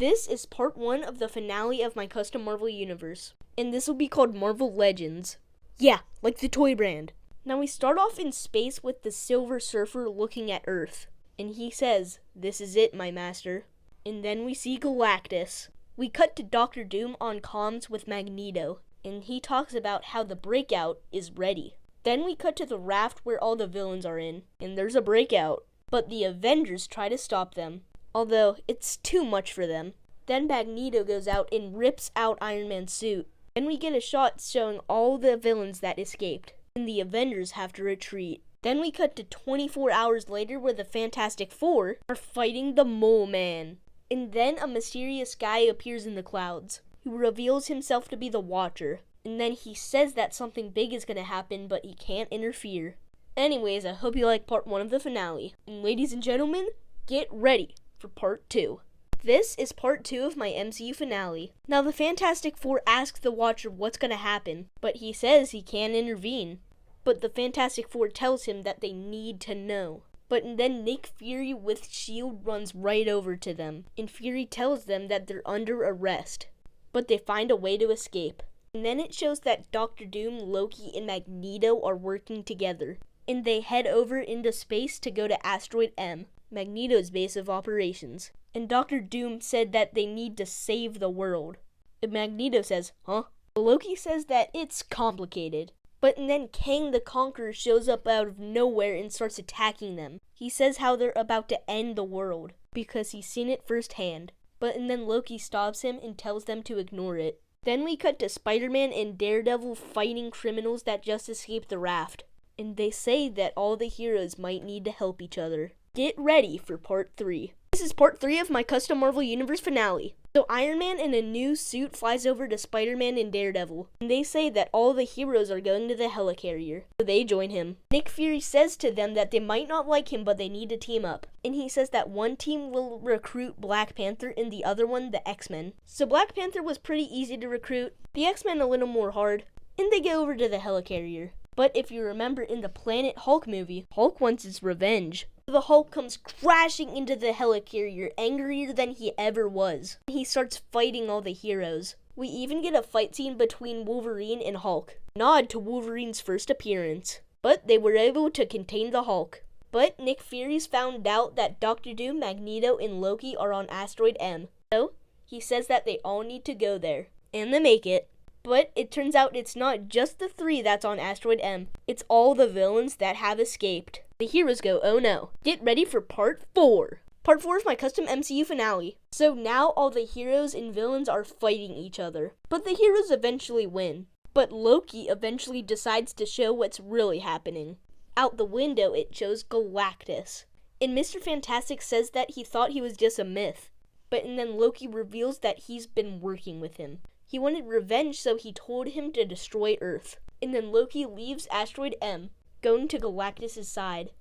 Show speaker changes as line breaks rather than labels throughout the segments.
This is part 1 of the finale of my custom Marvel universe, and this will be called Marvel Legends. Yeah, like the toy brand. Now we start off in space with the Silver Surfer looking at Earth, and he says, "This is it, my master." And then we see Galactus. We cut to Dr. Doom on comms with Magneto, and he talks about how the breakout is ready. Then we cut to the raft where all the villains are in, and there's a breakout. But the Avengers try to stop them, although it's too much for them. Then Magneto goes out and rips out Iron Man's suit. Then we get a shot showing all the villains that escaped, and the Avengers have to retreat. Then we cut to 24 hours later where the Fantastic Four are fighting the Mole Man. And then a mysterious guy appears in the clouds, who reveals himself to be the Watcher. And then he says that something big is going to happen, but he can't interfere. Anyways, I hope you like part 1 of the finale. And ladies and gentlemen, get ready for part 2. This is part 2 of my MCU finale. Now the Fantastic Four ask the Watcher what's going to happen, but he says he can't intervene. But the Fantastic Four tells him that they need to know. But then Nick Fury with S.H.I.E.L.D. runs right over to them, and Fury tells them that they're under arrest. But they find a way to escape. And then it shows that Dr. Doom, Loki, and Magneto are working together. And they head over into space to go to Asteroid M, Magneto's base of operations. And Dr. Doom said that they need to save the world. And Magneto says, huh? Loki says that it's complicated. But then Kang the Conqueror shows up out of nowhere and starts attacking them. He says how they're about to end the world, because he's seen it firsthand. But then Loki stops him and tells them to ignore it. Then we cut to Spider-Man and Daredevil fighting criminals that just escaped the raft. And they say that all the heroes might need to help each other. Get ready for part 3. This is part 3 of my custom Marvel Universe finale. So Iron Man in a new suit flies over to Spider-Man and Daredevil, and they say that all the heroes are going to the helicarrier, so they join him. Nick Fury says to them that they might not like him, but they need to team up. And he says that one team will recruit Black Panther and the other one the X-Men. So Black Panther was pretty easy to recruit, the X-Men a little more hard, and they go over to the helicarrier. But if you remember in the Planet Hulk movie, Hulk wants his revenge. The Hulk comes crashing into the helicarrier, angrier than he ever was. He starts fighting all the heroes. We even get a fight scene between Wolverine and Hulk, nod to Wolverine's first appearance. But they were able to contain the Hulk. But Nick Fury's found out that Dr. Doom, Magneto, and Loki are on Asteroid M. So he says that they all need to go there. And they make it. But it turns out it's not just the 3 that's on Asteroid M. It's all the villains that have escaped. The heroes go, oh no. Get ready for part 4. Part 4 of my custom MCU finale. So now all the heroes and villains are fighting each other. But the heroes eventually win. But Loki eventually decides to show what's really happening. Out the window it shows Galactus. And Mr. Fantastic says that he thought he was just a myth. But then Loki reveals that he's been working with him. He wanted revenge, so he told him to destroy Earth. And then Loki leaves Asteroid M, going to Galactus' side.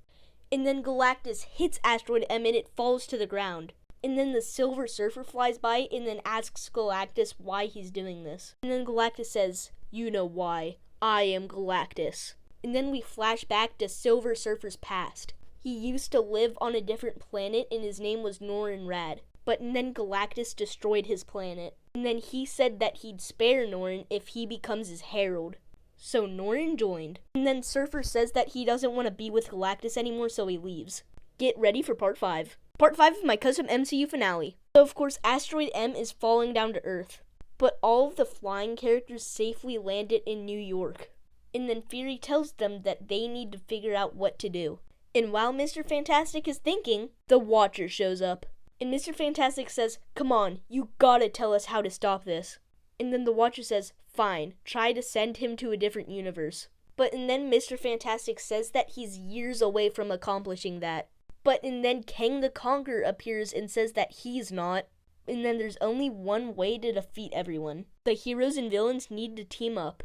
And then Galactus hits Asteroid M and it falls to the ground. And then the Silver Surfer flies by and then asks Galactus why he's doing this. And then Galactus says, "You know why. I am Galactus." And then we flash back to Silver Surfer's past. He used to live on a different planet and his name was Norrin Rad. But then Galactus destroyed his planet. And then he said that he'd spare Norrin if he becomes his herald. So Norrin joined. And then Surfer says that he doesn't want to be with Galactus anymore, so he leaves. Get ready for part 5. Part 5 of my custom MCU finale. So of course Asteroid M is falling down to Earth. But all of the flying characters safely landed in New York. And then Fury tells them that they need to figure out what to do. And while Mr. Fantastic is thinking, the Watcher shows up. And Mr. Fantastic says, "Come on, you gotta tell us how to stop this." And then the Watcher says, "Fine, try to send him to a different universe." And then Mr. Fantastic says that he's years away from accomplishing that. And then Kang the Conqueror appears and says that he's not. And then there's only one way to defeat everyone. The heroes and villains need to team up.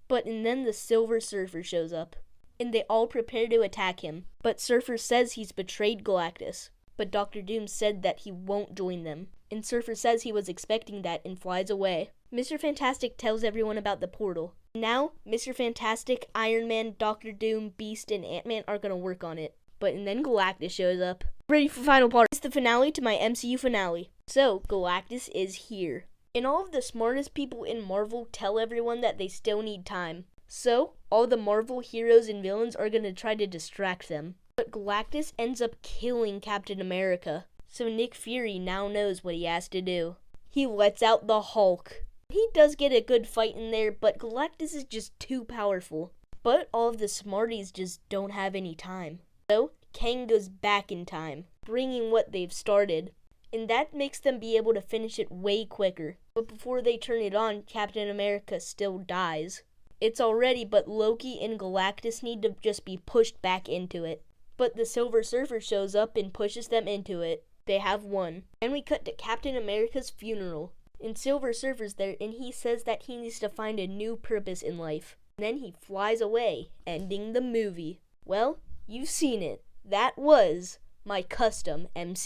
And then the Silver Surfer shows up. And they all prepare to attack him. But Surfer says he's betrayed Galactus. But Dr. Doom said that he won't join them. And Surfer says he was expecting that and flies away. Mr. Fantastic tells everyone about the portal. Now, Mr. Fantastic, Iron Man, Dr. Doom, Beast, and Ant-Man are gonna work on it. And then Galactus shows up. Ready for final part. It's the finale to my MCU finale. So, Galactus is here. And all of the smartest people in Marvel tell everyone that they still need time. So, all the Marvel heroes and villains are gonna try to distract them. But Galactus ends up killing Captain America. So Nick Fury now knows what he has to do. He lets out the Hulk. He does get a good fight in there, but Galactus is just too powerful. But all of the smarties just don't have any time. So, Kang goes back in time, bringing what they've started. And that makes them be able to finish it way quicker. But before they turn it on, Captain America still dies. It's all ready, but Loki and Galactus need to just be pushed back into it. But the Silver Surfer shows up and pushes them into it. They have won. And we cut to Captain America's funeral. And Silver Surfer's there, and he says that he needs to find a new purpose in life. And then he flies away, ending the movie. Well, you've seen it. That was my custom MCU.